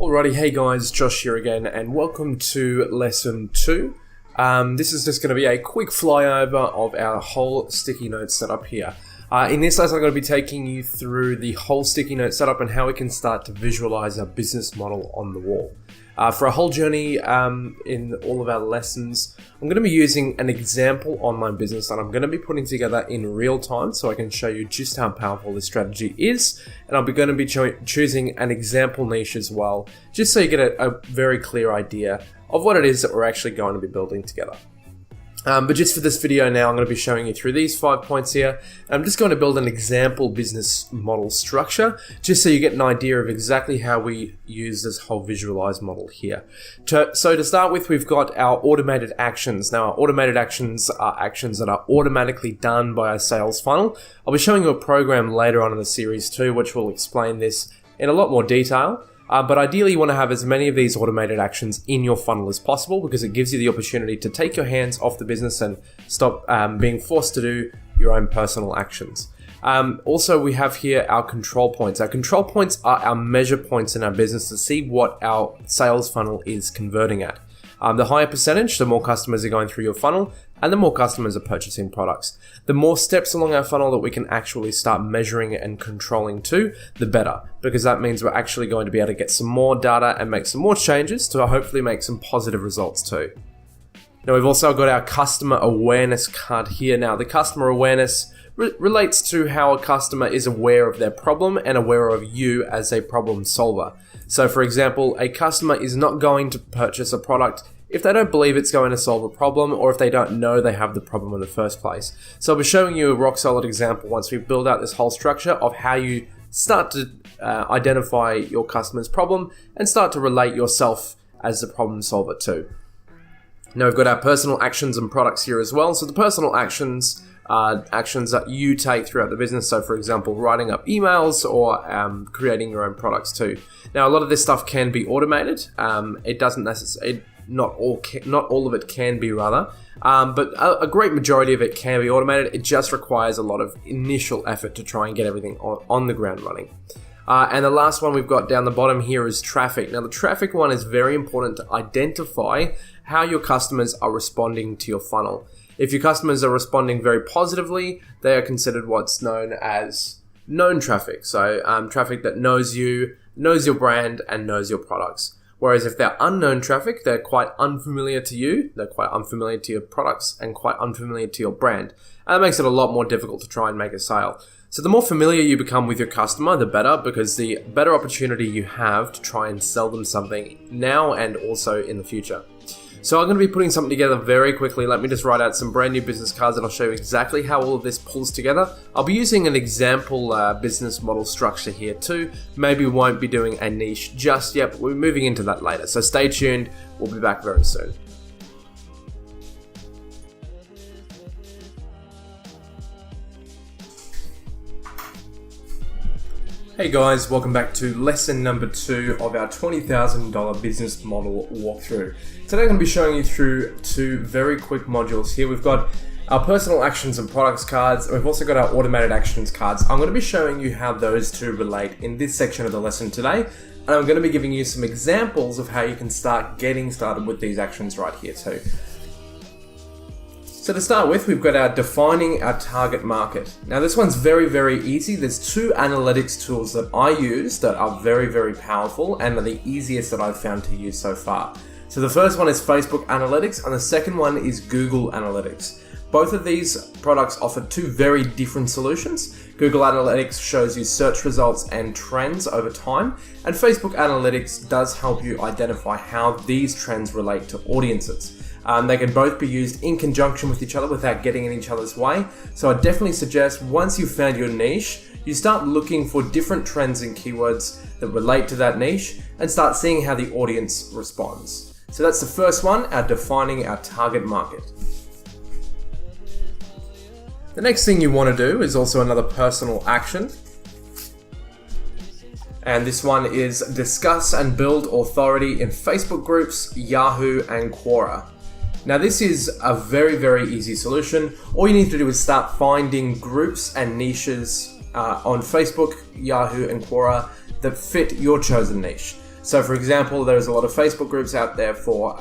Alrighty, hey guys, Josh here again, and welcome to lesson 2. This is just going to be a quick flyover of our whole sticky note setup here. In this lesson, I'm going to be taking you through the whole sticky note setup and how we can start to visualize our business model on the wall. For a whole journey in all of our lessons, I'm going to be using an example online business that I'm going to be putting together in real time so I can show you just how powerful this strategy is. And I'll be going to be choosing an example niche as well, just so you get a very clear idea of what it is that we're actually going to be building together. But just for this video now, I'm going to be showing you through these 5 points here. I'm just going to build an example business model structure, just so you get an idea of exactly how we use this whole visualized model here. So to start with, we've got our automated actions. Now, our automated actions are actions that are automatically done by our sales funnel. I'll be showing you a program later on in the series too, which will explain this in a lot more detail. But ideally, you want to have as many of these automated actions in your funnel as possible because it gives you the opportunity to take your hands off the business and stop being forced to do your own personal actions. Also, we have here our control points. Our control points are our measure points in our business to see what our sales funnel is converting at. The higher percentage, the more customers are going through your funnel, and the more customers are purchasing products. The more steps along our funnel that we can actually start measuring and controlling to, the better, because that means we're actually going to be able to get some more data and make some more changes to hopefully make some positive results too. Now, we've also got our customer awareness card here. Now, the customer awareness relates to how a customer is aware of their problem and aware of you as a problem solver. So, for example, a customer is not going to purchase a product if they don't believe it's going to solve a problem or if they don't know they have the problem in the first place. So I'll be showing you a rock solid example once we build out this whole structure of how you start to identify your customer's problem and start to relate yourself as the problem solver too. Now we've got our personal actions and products here as well. So the personal actions are actions that you take throughout the business. So for example, writing up emails or creating your own products too. Now a lot of this stuff can be automated. It doesn't necessarily, not all of it can be rather, but a great majority of it can be automated. It just requires a lot of initial effort to try and get everything on the ground running. And the last one we've got down the bottom here is traffic. Now the traffic one is very important to identify how your customers are responding to your funnel. If your customers are responding very positively, they are considered what's known as known traffic. So traffic that knows you, knows your brand, and knows your products. Whereas if they're unknown traffic, they're quite unfamiliar to you, they're quite unfamiliar to your products, and quite unfamiliar to your brand. And that makes it a lot more difficult to try and make a sale. So the more familiar you become with your customer, the better, because the better opportunity you have to try and sell them something now and also in the future. So I'm going to be putting something together very quickly. Let me just write out some brand new business cards and I'll show you exactly how all of this pulls together. I'll be using an example business model structure here too. Maybe we won't be doing a niche just yet, but we're moving into that later. So stay tuned. We'll be back very soon. Hey guys, welcome back to lesson number 2 of our $20,000 business model walkthrough. Today I'm going to be showing you through 2 very quick modules here. We've got our personal actions and products cards, and we've also got our automated actions cards. I'm going to be showing you how those 2 relate in this section of the lesson today, and I'm going to be giving you some examples of how you can start getting started with these actions right here too. So to start with, we've got our defining our target market. Now this one's very, very easy. There's 2 analytics tools that I use that are very, very powerful and are the easiest that I've found to use so far. So the first one is Facebook Analytics and the second one is Google Analytics. Both of these products offer 2 very different solutions. Google Analytics shows you search results and trends over time, and Facebook Analytics does help you identify how these trends relate to audiences. They can both be used in conjunction with each other without getting in each other's way. So I definitely suggest once you've found your niche, you start looking for different trends and keywords that relate to that niche and start seeing how the audience responds. So that's the first one, our defining our target market. The next thing you want to do is also another personal action. And this one is discuss and build authority in Facebook groups, Yahoo, and Quora. Now this is a very, very easy solution. All you need to do is start finding groups and niches on Facebook, Yahoo, and Quora that fit your chosen niche. So for example, there's a lot of Facebook groups out there for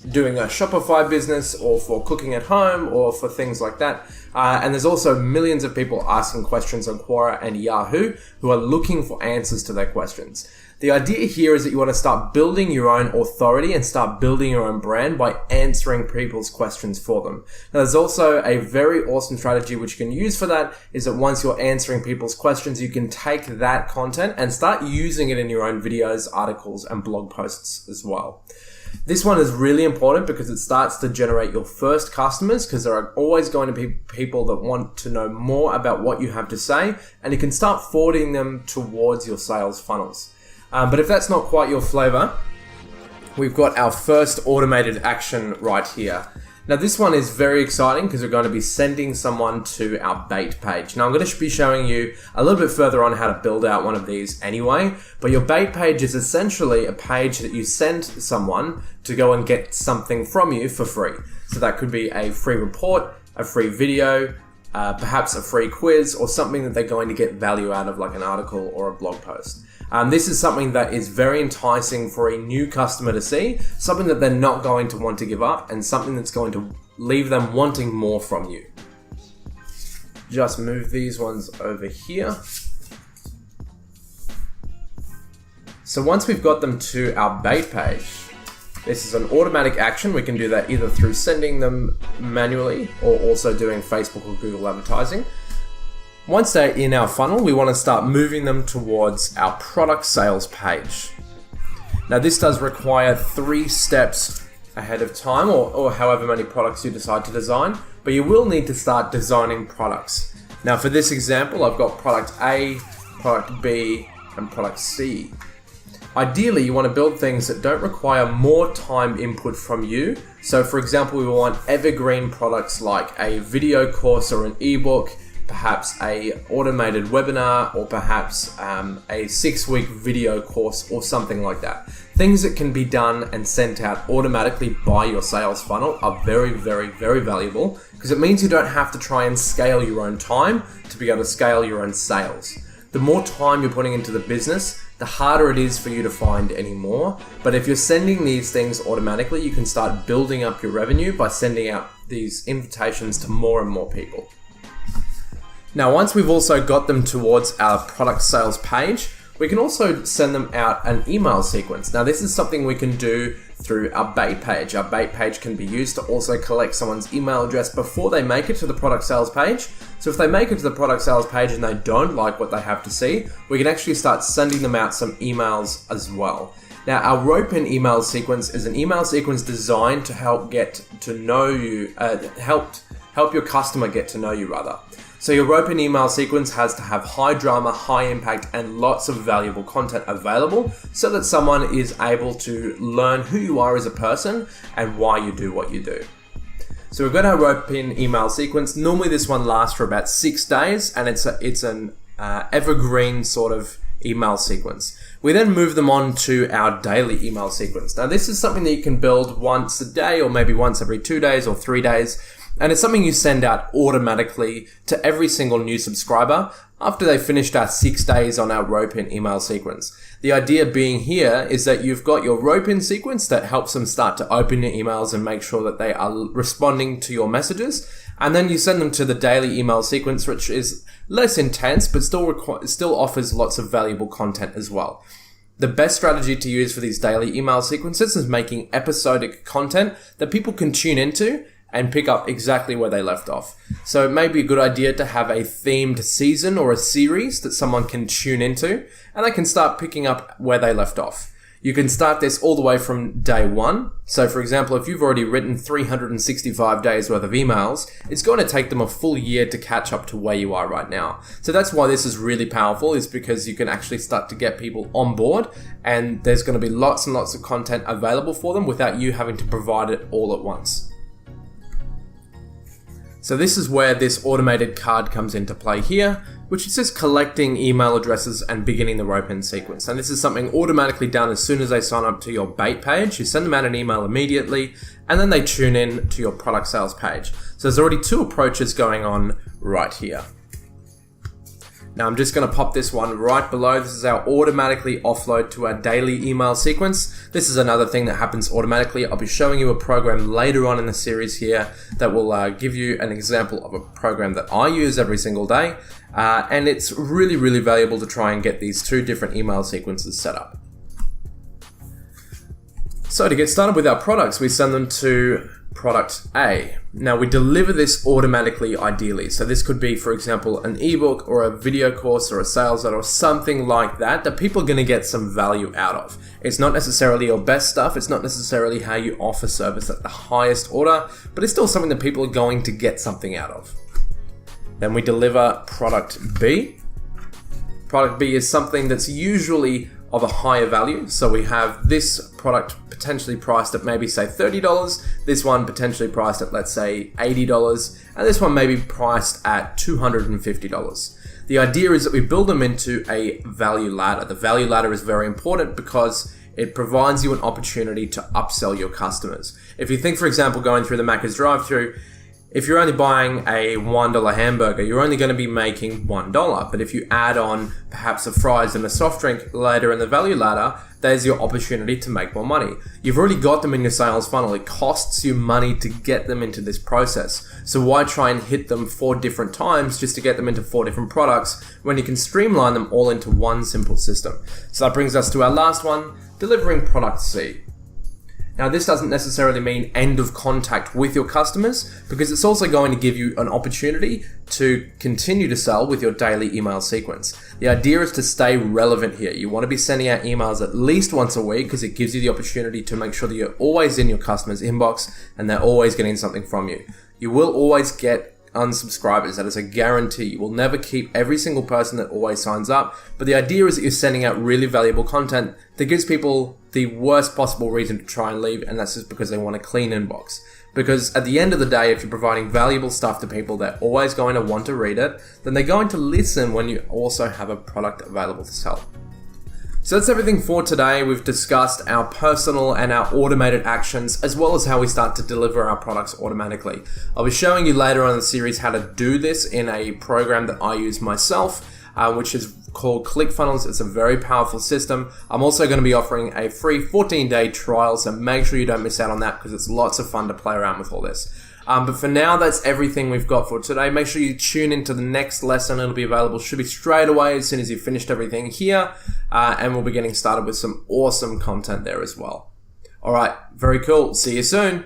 doing a Shopify business or for cooking at home or for things like that. And there's also millions of people asking questions on Quora and Yahoo who are looking for answers to their questions. The idea here is that you want to start building your own authority and start building your own brand by answering people's questions for them. Now, there's also a very awesome strategy which you can use for that, is that once you're answering people's questions, you can take that content and start using it in your own videos, articles, and blog posts as well. This one is really important because it starts to generate your first customers, because there are always going to be people that want to know more about what you have to say, and you can start forwarding them towards your sales funnels. But if that's not quite your flavor, we've got our first automated action right here. Now this one is very exciting because we're going to be sending someone to our bait page. Now I'm going to be showing you a little bit further on how to build out one of these anyway, but your bait page is essentially a page that you send someone to go and get something from you for free. So that could be a free report, a free video, perhaps a free quiz, or something that they're going to get value out of, like an article or a blog post. This is something that is very enticing for a new customer to see, something that they're not going to want to give up, and something that's going to leave them wanting more from you. Just move these ones over here. So once we've got them to our bait page, this is an automatic action. We can do that either through sending them manually or also doing Facebook or Google advertising. Once they're in our funnel, we want to start moving them towards our product sales page. Now this does require 3 steps ahead of time, or however many products you decide to design, but you will need to start designing products. Now for this example, I've got product A, product B, and product C. Ideally, you want to build things that don't require more time input from you. So for example, we want evergreen products like a video course or an ebook, perhaps a automated webinar, or perhaps a 6-week video course or something like that. Things that can be done and sent out automatically by your sales funnel are very, very, very valuable, because it means you don't have to try and scale your own time to be able to scale your own sales. The more time you're putting into the business, the harder it is for you to find any more. But if you're sending these things automatically, you can start building up your revenue by sending out these invitations to more and more people. Now, once we've also got them towards our product sales page, we can also send them out an email sequence. Now, this is something we can do through our bait page. Our bait page can be used to also collect someone's email address before they make it to the product sales page. So if they make it to the product sales page and they don't like what they have to see, we can actually start sending them out some emails as well. Now, our rope-in email sequence is an email sequence designed to help get to know you, help your customer get to know you rather. So your rope-in email sequence has to have high drama, high impact, and lots of valuable content available so that someone is able to learn who you are as a person and why you do what you do. So we've got our rope-in email sequence. Normally this one lasts for about 6 days, and it's an evergreen sort of email sequence. We then move them on to our daily email sequence. Now this is something that you can build once a day, or maybe once every 2 days or 3 days. And it's something you send out automatically to every single new subscriber after they've finished our 6 days on our rope-in email sequence. The idea being here is that you've got your rope-in sequence that helps them start to open your emails and make sure that they are responding to your messages. And then you send them to the daily email sequence, which is less intense, but still offers lots of valuable content as well. The best strategy to use for these daily email sequences is making episodic content that people can tune into and pick up exactly where they left off. So it may be a good idea to have a themed season or a series that someone can tune into, and they can start picking up where they left off. You can start this all the way from day 1. So for example, if you've already written 365 days worth of emails, it's going to take them a full year to catch up to where you are right now. So that's why this is really powerful, is because you can actually start to get people on board, and there's going to be lots and lots of content available for them without you having to provide it all at once. So this is where this automated card comes into play here, which is just collecting email addresses and beginning the rope-in sequence. And this is something automatically done as soon as they sign up to your bait page. You send them out an email immediately, and then they tune in to your product sales page. So there's already 2 approaches going on right here. Now I'm just going to pop this one right below. This is our automatically offload to our daily email sequence. This is another thing that happens automatically. I'll be showing you a program later on in the series here that will give you an example of a program that I use every single day. And it's really, really valuable to try and get these two different email sequences set up. So to get started with our products, we send them to product A. Now we deliver this automatically ideally. So this could be, for example, an ebook or a video course or a sales letter or something like that people are going to get some value out of. It's not necessarily your best stuff. It's not necessarily how you offer service at the highest order, but it's still something that people are going to get something out of. Then we deliver product B. Product B is something that's usually of a higher value. So we have this product potentially priced at maybe say $30, this one potentially priced at let's say $80, and this one maybe priced at $250. The idea is that we build them into a value ladder. The value ladder is very important because it provides you an opportunity to upsell your customers. If you think, for example, going through the Macca's drive-thru, if you're only buying a $1 hamburger, you're only going to be making $1. But if you add on perhaps a fries and a soft drink later in the value ladder, there's your opportunity to make more money. You've already got them in your sales funnel. It costs you money to get them into this process. So why try and hit them 4 different times just to get them into 4 different products when you can streamline them all into one simple system? So that brings us to our last one, delivering product C. Now this doesn't necessarily mean end of contact with your customers, because it's also going to give you an opportunity to continue to sell with your daily email sequence. The idea is to stay relevant here. You want to be sending out emails at least once a week because it gives you the opportunity to make sure that you're always in your customer's inbox and they're always getting something from you. You will always get unsubscribers. That is a guarantee. You will never keep every single person that always signs up, but the idea is that you're sending out really valuable content that gives people the worst possible reason to try and leave, and that's just because they want a clean inbox. Because at the end of the day, if you're providing valuable stuff to people, they're always going to want to read it, then they're going to listen when you also have a product available to sell. So that's everything for today. We've discussed our personal and our automated actions, as well as how we start to deliver our products automatically. I'll be showing you later on in the series how to do this in a program that I use myself, which is called ClickFunnels. It's a very powerful system. I'm also going to be offering a free 14-day trial, so make sure you don't miss out on that because it's lots of fun to play around with all this. But for now, that's everything we've got for today. Make sure you tune into the next lesson. It'll be available, should be straight away as soon as you've finished everything here. And we'll be getting started with some awesome content there as well. All right, very cool. See you soon.